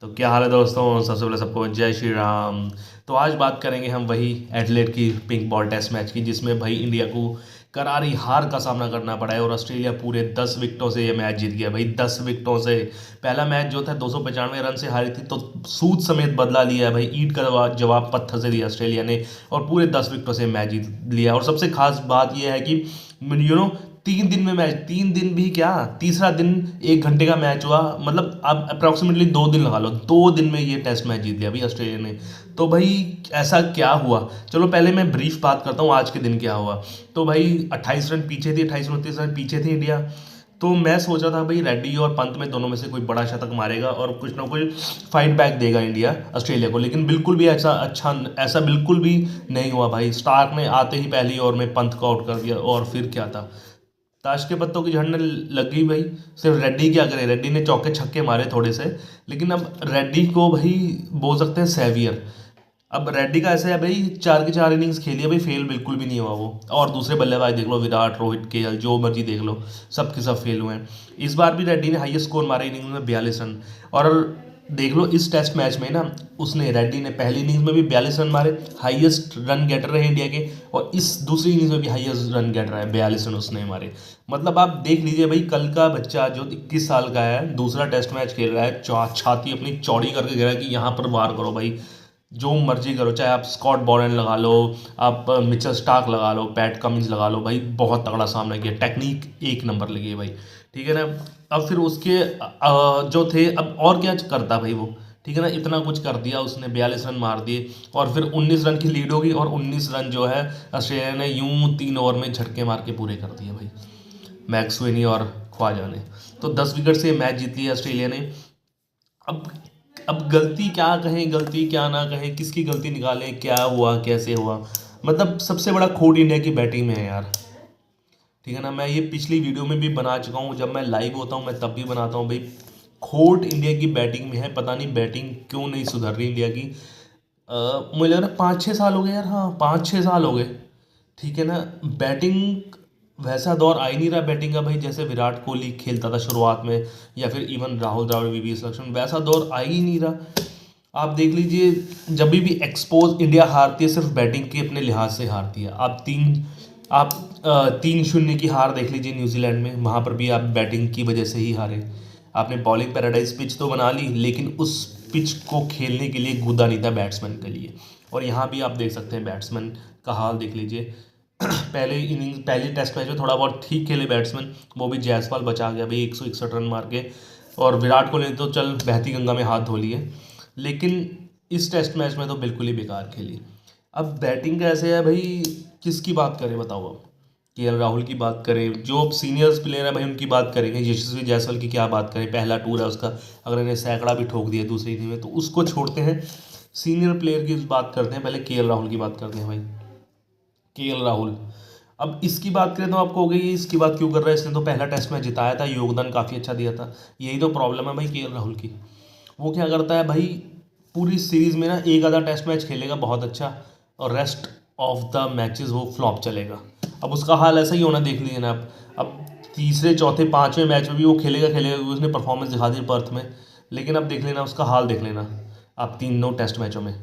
तो क्या हाल है दोस्तों। सबसे पहले सबको जय श्री राम। तो आज बात करेंगे हम वही एडलेड की पिंक बॉल टेस्ट मैच की, जिसमें भाई इंडिया को करारी हार का सामना करना पड़ा है और ऑस्ट्रेलिया पूरे 10 विकेटों से ये मैच जीत गया भाई, 10 विकेटों से। पहला मैच जो था 295 रन से हारी थी, तो सूद समेत बदला लिया है भाई, ईंट का जवाब पत्थर से दिया ऑस्ट्रेलिया ने और पूरे 10 विकेटों से मैच जीत लिया। और सबसे खास बात यह है कि 3 दिन में मैच, 3 दिन भी क्या, तीसरा दिन 1 घंटे का मैच हुआ, मतलब आप अप्रॉक्सीमेटली 2 दिन लगा लो, 2 दिन में ये टेस्ट मैच जीत लिया अभी ऑस्ट्रेलिया ने। तो भाई ऐसा क्या हुआ, चलो पहले मैं ब्रीफ बात करता हूँ आज के दिन क्या हुआ। तो भाई 28 रन पीछे थी, 28-29 रन पीछे थी इंडिया। तो मैं सोच रहा था भाई रेड्डी और पंत में दोनों में से कोई बड़ा शतक मारेगा और कुछ ना कुछ फाइट बैक देगा इंडिया ऑस्ट्रेलिया को, लेकिन बिल्कुल भी ऐसा बिल्कुल भी नहीं हुआ भाई। स्टार्क ने आते ही पहली ओवर में पंत को आउट कर दिया और फिर क्या था, ताश के पत्तों की झड़ने लग गई भाई। सिर्फ रेड्डी क्या करे, रेड्डी ने चौके छक्के मारे थोड़े से, लेकिन अब रेड्डी को भाई बोल सकते हैं सेवियर। अब रेड्डी का ऐसा है भाई, 4 की 4 इनिंग्स खेली है भाई, फेल बिल्कुल भी नहीं हुआ वो। और दूसरे बल्लेबाज देख लो, विराट, रोहित, केएल, जो मर्जी देख लो, सब के सब फेल हुए हैं। इस बार भी रेड्डी ने हाईएस्ट स्कोर मारा इनिंग्स में, 42 रन। और देख लो इस टेस्ट मैच में ना, उसने रेड्डी ने पहली इनिंग्स में भी 42 रन मारे, हाईएस्ट रन गेटर रहे इंडिया के, और इस दूसरी इनिंग्स में भी हाईएस्ट रन गेटर है, 42 रन उसने मारे। मतलब आप देख लीजिए भाई, कल का बच्चा जो 21 साल का है, दूसरा टेस्ट मैच खेल रहा है, छाती अपनी चौड़ी करके कह रहा है कि यहाँ पर वार करो भाई, जो मर्जी करो, चाहे आप स्कॉट बोरेन लगा लो, आप मिचेल स्टार्क लगा लो, पैट कमिंस लगा लो भाई, बहुत तगड़ा सामना किया, टेक्निक एक नंबर लगी है भाई। ठीक है ना। अब फिर उसके जो थे, अब और क्या करता भाई वो, ठीक है ना, इतना कुछ कर दिया उसने, 42 रन मार दिए और फिर 19 रन की लीड होगी, और 19 रन जो है ऑस्ट्रेलिया ने यूं 3 ओवर में झटके मार के पूरे कर दिए भाई, मैक्सवेनी और ख्वाजा ने। तो 10 विकेट से मैच जीत लिया ऑस्ट्रेलिया ने। अब अब गलती क्या कहें, गलती क्या ना कहें, किसकी गलती निकालें, क्या हुआ कैसे हुआ। मतलब सबसे बड़ा खोट इंडिया की बैटिंग में है यार। ठीक है ना, मैं ये पिछली वीडियो में भी बना चुका हूँ, जब मैं लाइव होता हूँ मैं तब भी बनाता हूँ भाई। खोट इंडिया की बैटिंग में है, पता नहीं बैटिंग क्यों नहीं सुधर रही इंडिया की। मुझे लग रहा है 5-6 साल हो गए यार, हाँ 5-6 साल हो गए। ठीक है ना। बैटिंग, वैसा दौर आ ही नहीं रहा बैटिंग का भाई, जैसे विराट कोहली खेलता था शुरुआत में, या फिर इवन राहुल द्रविड़, वीवीएस लक्ष्मण, वैसा दौर आ ही नहीं रहा। आप देख लीजिए, जब भी एक्सपोज इंडिया हारती है, सिर्फ बैटिंग के अपने लिहाज से हारती है। आप 3-0 की हार देख लीजिए न्यूजीलैंड में, वहाँ पर भी आप बैटिंग की वजह से ही हारे। आपने बॉलिंग पैराडाइज पिच तो बना ली, लेकिन उस पिच को खेलने के लिए कूदा नहीं था बैट्समैन के लिए। और यहाँ भी आप देख सकते हैं बैट्समैन का हाल देख लीजिए। पहली टेस्ट मैच में थोड़ा बहुत ठीक खेले बैट्समैन, वो भी जायसवाल बचा गया भाई 161 रन मार के, और विराट कोहली ने तो चल बहती गंगा में हाथ धो लिए, लेकिन इस टेस्ट मैच में तो बिल्कुल ही बेकार खेली। अब बैटिंग कैसे है भाई, किसकी बात करें बताओ। अब केएल राहुल की बात करें, जो अब सीनियर्स प्लेयर है भाई उनकी बात करेंगे, यशस्वी जायसवाल की क्या बात करें, पहला टूर है उसका, अगर इन्हें सैकड़ा भी ठोक दिया दूसरी इनिंग में तो उसको छोड़ते हैं। सीनियर प्लेयर की बात करते हैं, पहले केएल राहुल की बात करते हैं भाई। केएल राहुल, अब इसकी बात करें तो आपको हो गई इसकी बात क्यों कर रहा है, इसने तो पहला टेस्ट मैच जिताया था, योगदान काफ़ी अच्छा दिया था। यही तो प्रॉब्लम है भाई केएल राहुल की। वो क्या करता है भाई, पूरी सीरीज में ना एक आधा टेस्ट मैच खेलेगा बहुत अच्छा, और रेस्ट ऑफ द मैचेस वो फ्लॉप चलेगा। अब उसका हाल ऐसा ही होना देख लीजिए ना आप। अब तीसरे चौथे पांचवें मैच में भी वो खेलेगा खेलेगा, क्योंकि उसने परफॉर्मेंस दिखा दी पर्थ में, लेकिन अब देख लेना उसका हाल देख लेना आप तीनों टेस्ट मैचों में।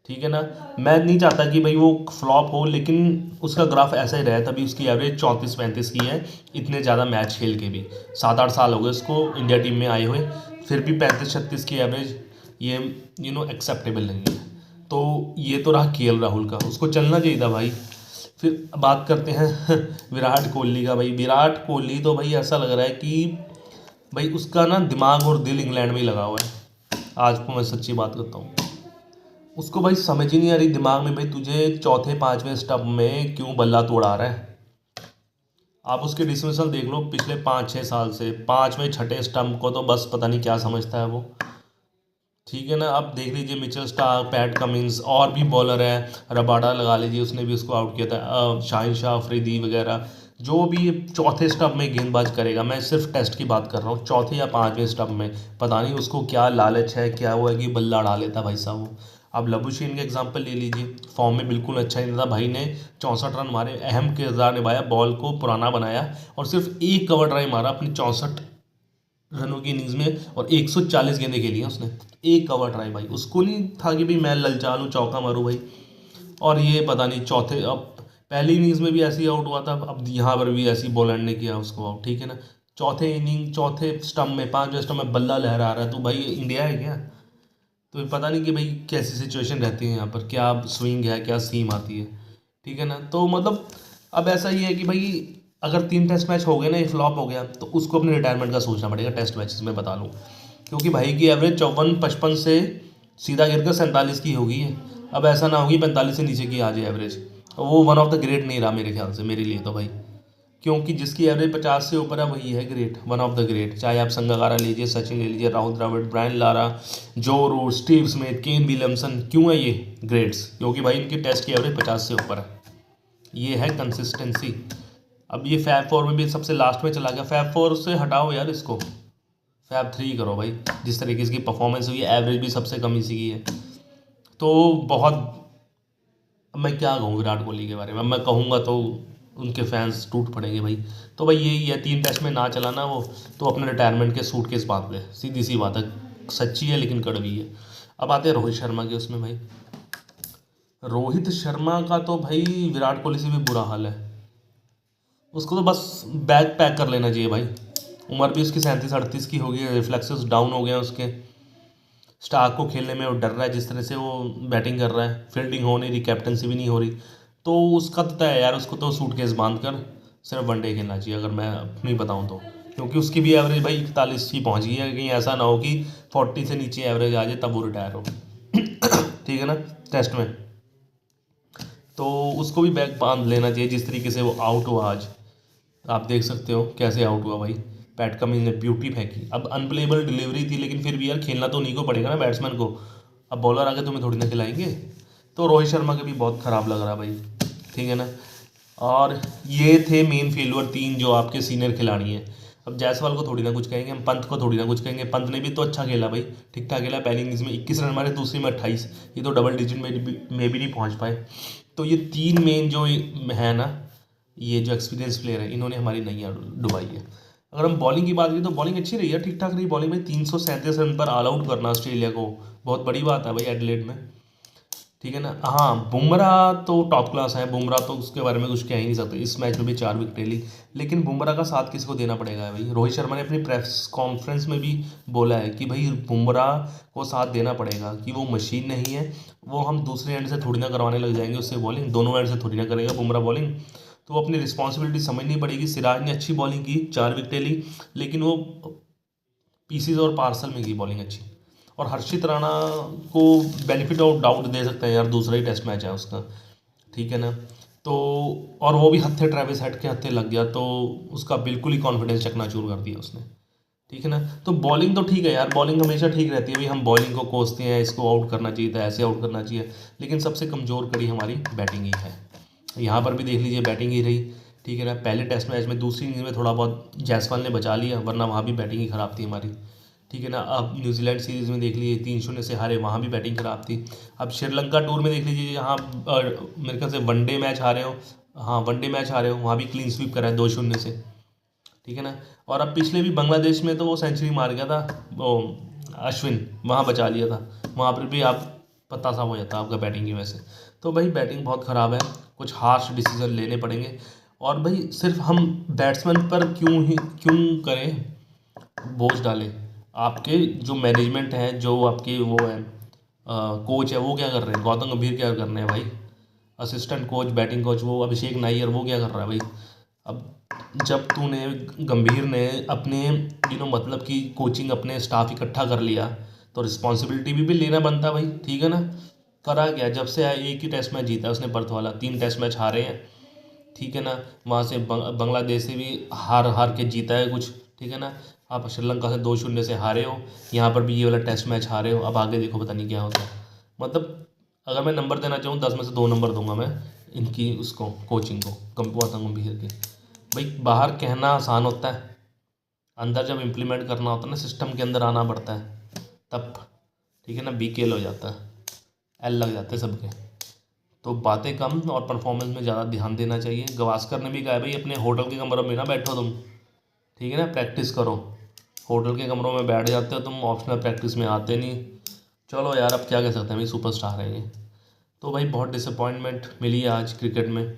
ठीक है ना। मैं नहीं चाहता कि भाई वो फ्लॉप हो, लेकिन उसका ग्राफ ऐसा ही रहे, तभी उसकी एवरेज 34-35 की है, इतने ज़्यादा मैच खेल के भी। 7-8 साल हो गए उसको इंडिया टीम में आए हुए, फिर भी 35-36 की एवरेज, ये एक्सेप्टेबल नहीं है। तो ये तो रहा केएल राहुल का, उसको चलना चाहिए था भाई। फिर बात करते हैं विराट कोहली का भाई। विराट कोहली तो भाई ऐसा लग रहा है कि भाई उसका ना दिमाग और दिल इंग्लैंड में ही लगा हुआ है। आज को मैं सच्ची बात करता हूँ, उसको भाई समझ ही नहीं आ रही दिमाग में भाई, तुझे चौथे पांचवें स्टंप में क्यों बल्ला तोड़ा रहा है। आप उसके डिसमिसल देख लो पिछले 5-6 साल से, पांचवें छठे स्टंप को तो बस पता नहीं क्या समझता है वो। ठीक है ना। अब देख लीजिए मिचेल स्टार्क, पैट कमिंस, और भी बॉलर है, रबाडा लगा लीजिए, उसने भी उसको आउट किया था, शाहिन शाह अफरीदी वगैरह, जो भी चौथे स्टंप में गेंदबाज करेगा, मैं सिर्फ टेस्ट की बात कर रहा हूँ, चौथे या पांचवें स्टंप में पता नहीं उसको क्या लालच है, क्या हुआ है कि बल्ला उड़ा लेता भाई साहब वो। अब लबुशेन का एग्जांपल ले लीजिए, फॉर्म में बिल्कुल अच्छा नहीं था भाई ने, 64 रन मारे, अहम किरदार निभाया, बॉल को पुराना बनाया, और सिर्फ एक कवर ड्राइव मारा अपनी 64 रनों की इनिंग्स में और 140 गेंदें खेली हैं उसने। एक कवर ट्राई भाई, उसको नहीं था कि भाई मैं ललचा लूँ चौका मारूँ भाई। और ये पता नहीं चौथे, अब पहली इनिंग्स में भी ऐसे ही आउट हुआ था, अब यहाँ पर भी ऐसी बॉलैंड ने किया उसको आउट, ठीक है ना। चौथे इनिंग चौथे स्टंप में 5वें स्टंप में बल्ला लहरा रहा है, तो भाई इंडिया है क्या? तो पता नहीं कि भाई कैसी सिचुएशन रहती है यहाँ पर, क्या स्विंग है, क्या सीम आती है, ठीक है ना। तो मतलब अब ऐसा ही है कि भाई अगर 3 टेस्ट मैच हो गए ना, ये फ्लॉप हो गया, तो उसको अपने रिटायरमेंट का सोचना पड़ेगा टेस्ट मैचेस में, बता लूँ। क्योंकि भाई की एवरेज 54-55 से सीधा गिर कर 47 की हो गई है। अब ऐसा ना होगी 45 से नीचे की आ जाए एवरेज, वो वन ऑफ द ग्रेट नहीं रहा मेरे ख्याल से, मेरे लिए तो भाई। क्योंकि जिसकी एवरेज 50 से ऊपर है वही है great, one of the great. चाहे आप संगाकारा लीजिए, सचिन ले लीजिए, Rahul Dravid, Brian Lara, Joe Root, Steve Smith, Kane Williamson, क्यों है ये ग्रेट्स? क्योंकि भाई इनकी टेस्ट की एवरेज 50 से ऊपर है। ये है कंसिस्टेंसी। अब ये फैब फोर में भी सबसे लास्ट में चला गया, फैब फोर से हटाओ यार इसको, फैब थ्री करो भाई। जिस तरीके की परफॉर्मेंस हुई है, एवरेज भी सबसे कम इसी की है। तो बहुत, अब मैं क्या कहूँ विराट कोहली के बारे में, अब मैं कहूँगा तो उनके फैंस टूट पड़ेंगे भाई। तो भाई यही है, 3 टेस्ट में ना चलाना वो, तो अपने रिटायरमेंट के सूटकेस बांध ले, सीधी सी बात है, सच्ची है लेकिन कड़वी है। अब आते हैं रोहित शर्मा के उसमें भाई। रोहित शर्मा का तो भाई विराट कोहली से भी बुरा हाल है। उसको तो बस बैग पैक कर लेना चाहिए भाई। उम्र भी उसकी 37-38 की हो गई है, रिफ्लेक्सेस डाउन हो गए हैं उसके। स्टार्क को खेलने में वो डर रहा है, जिस तरह से वो बैटिंग कर रहा है, फील्डिंग हो नहीं रही, कैप्टनसी भी नहीं हो रही। तो उसका तो तय है यार, उसको तो सूटकेस बांध कर सिर्फ वनडे खेलना चाहिए, अगर मैं अपनी बताऊँ तो। क्योंकि उसकी भी एवरेज भाई 41 की पहुँच गई है, कहीं ऐसा ना हो कि 40 से नीचे एवरेज आ जाए तब वो रिटायर हो। ठीक है ना, टेस्ट में। तो उसको भी बैक बांध लेना चाहिए, जिस तरीके से वो आउट हुआ आज। आप देख सकते हो कैसे आउट हुआ भाई। पैट कमिंस ने ब्यूटी फेंकी, अब अनप्लेबल डिलीवरी थी, लेकिन फिर भी यार खेलना तो उन्हीं को पड़ेगा ना बैट्समैन को। अब बॉलर आगे तुम्हें थोड़ी ना खिलाएंगे। तो रोहित शर्मा के भी बहुत ख़राब लग रहा भाई, ठीक है ना। और ये थे मेन फेलुअर 3 जो आपके सीनियर खिलाड़ी हैं। अब जायसवाल को थोड़ी ना कुछ कहेंगे हम, पंत को थोड़ी ना कुछ कहेंगे। पंत ने भी तो अच्छा खेला भाई, ठीक ठाक खेला। पहली इनिंग्स में 21 रन मारे, दूसरी में 28, ये तो डबल डिजिट में भी नहीं पहुंच पाए। तो ये 3 मेन जो है ना, ये जो एक्सपीरियंस प्लेयर है, इन्होंने हमारी नैया डुबाई है। अगर हम बॉलिंग की बात करें तो बॉलिंग अच्छी रही है, ठीक ठाक रही बॉलिंग में। 337 रन पर ऑल आउट करना ऑस्ट्रेलिया को बहुत बड़ी बात है भाई एडिलेड में, ठीक है ना। हाँ, बुमराह तो टॉप क्लास है, बुमराह तो उसके बारे में कुछ कह ही नहीं सकते। इस मैच में भी 4 विकेट ली, लेकिन बुमराह का साथ किसको देना पड़ेगा भाई? रोहित शर्मा ने अपनी प्रेस कॉन्फ्रेंस में भी बोला है कि भाई बुमराह को साथ देना पड़ेगा, कि वो मशीन नहीं है, वो हम दूसरे एंड से थोड़ी ना करवाने लग जाएंगे उससे बॉलिंग, दोनों एंड से थोड़ी ना करेगा बुमराह बॉलिंग। तो वो अपनी रिस्पॉन्सिबिलिटी समझनी पड़ेगी। सिराज ने अच्छी बॉलिंग की, 4 विकेटें ली, लेकिन वो पीसीज और पार्सल में की बॉलिंग अच्छी। और हर्षित राणा को बेनिफिट ऑफ डाउट दे सकते हैं यार, दूसरा ही टेस्ट मैच है उसका, ठीक है ना। तो और वो भी हत्थे, ट्रेविस हेड के हत्थे लग गया, तो उसका बिल्कुल ही कॉन्फिडेंस चकनाचूर कर दिया उसने, ठीक है ना। तो बॉलिंग तो ठीक है यार, बॉलिंग हमेशा ठीक रहती है भाई। हम बॉलिंग को कोसते हैं, इसको आउट करना चाहिए था, ऐसे आउट करना चाहिए, लेकिन सबसे कमज़ोर कड़ी हमारी बैटिंग ही है। यहाँ पर भी देख लीजिए बैटिंग ही रही, ठीक है ना। पहले टेस्ट मैच में दूसरी इनिंग्स में थोड़ा बहुत जायसवाल ने बचा लिया, वरना वहाँ भी बैटिंग ही ख़राब थी हमारी, ठीक है ना। अब न्यूजीलैंड सीरीज़ में देख लीजिए 3-0 से हारे, वहाँ भी बैटिंग ख़राब थी। अब श्रीलंका टूर में देख लीजिए, यहाँ मेरे ख्याल से वनडे मैच हारे हो, हाँ वनडे मैच हारे हो, वहाँ भी क्लीन स्वीप करा है 2-0 से, ठीक है ना। और अब पिछले भी बांग्लादेश में तो वो सेंचुरी मार गया था वो अश्विन, वहाँ बचा लिया था, वहाँ पर भी आप पता सा हो जाता आपका बैटिंग की वजह से। तो भाई बैटिंग बहुत ख़राब है, कुछ हार्श डिसीजन लेने पड़ेंगे। और भाई सिर्फ हम बैट्समैन पर क्यों करें बोझ डालें? आपके जो मैनेजमेंट है, जो आपके वो है कोच है, वो क्या कर रहे हैं? गौतम गंभीर क्या कर रहे हैं भाई? असिस्टेंट कोच, बैटिंग कोच वो अभिषेक नायर, वो क्या कर रहा है भाई? अब जब तूने, गंभीर ने अपने मतलब कि कोचिंग अपने स्टाफ इकट्ठा कर लिया, तो रिस्पॉन्सिबिलिटी भी लेना बनता भाई, ठीक है ना। करा क्या, जब से आया एक ही टेस्ट मैच जीता उसने पर्थ वाला, 3 टेस्ट मैच हारे हैं, ठीक है ना। वहाँ से बांग्लादेश से भी हार हार के जीता है कुछ, ठीक है ना। आप श्रीलंका से 2-0 से हारे हो, यहाँ पर भी ये वाला टेस्ट मैच हारे हो। अब आगे देखो पता नहीं क्या होता है। मतलब अगर मैं नंबर देना चाहूँ 10 में से 2 नंबर दूंगा मैं इनकी उसको, कोचिंग को, गौतम गंभीर की। भाई बाहर कहना आसान होता है, अंदर जब इम्प्लीमेंट करना होता है ना, सिस्टम के अंदर आना पड़ता है तब, ठीक है ना, बीकेल हो जाता है, एल लग जाते हैं सबके। तो बातें कम और परफॉर्मेंस में ज़्यादा ध्यान देना चाहिए। गवास्कर ने भी कहा है भाई अपने होटल के कमरे में ना बैठो तुम, ठीक है ना, प्रैक्टिस करो। होटल के कमरों में बैठ जाते हो तुम, ऑप्शनल प्रैक्टिस में आते नहीं। चलो यार, अब क्या कह सकते हैं, भाई सुपरस्टार है ये। तो भाई बहुत डिसअपॉइंटमेंट मिली है आज क्रिकेट में।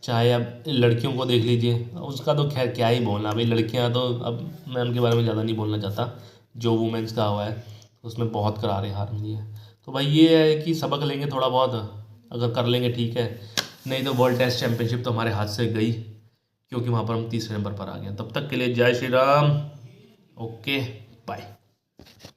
चाहे अब लड़कियों को देख लीजिए, उसका तो खैर क्या ही बोलना भाई, लड़कियां तो अब मैं उनके बारे में ज़्यादा नहीं बोलना चाहता। जो वुमेंस का हुआ है उसमें बहुत करारी हार मिली है। तो भाई ये है कि सबक लेंगे थोड़ा बहुत, अगर कर लेंगे ठीक है, नहीं तो वर्ल्ड टेस्ट चैंपियनशिप तो हमारे हाथ से गई, क्योंकि वहाँ पर हम तीसरे नंबर पर आ गए। तब तक के लिए जय श्री राम। Okay, bye.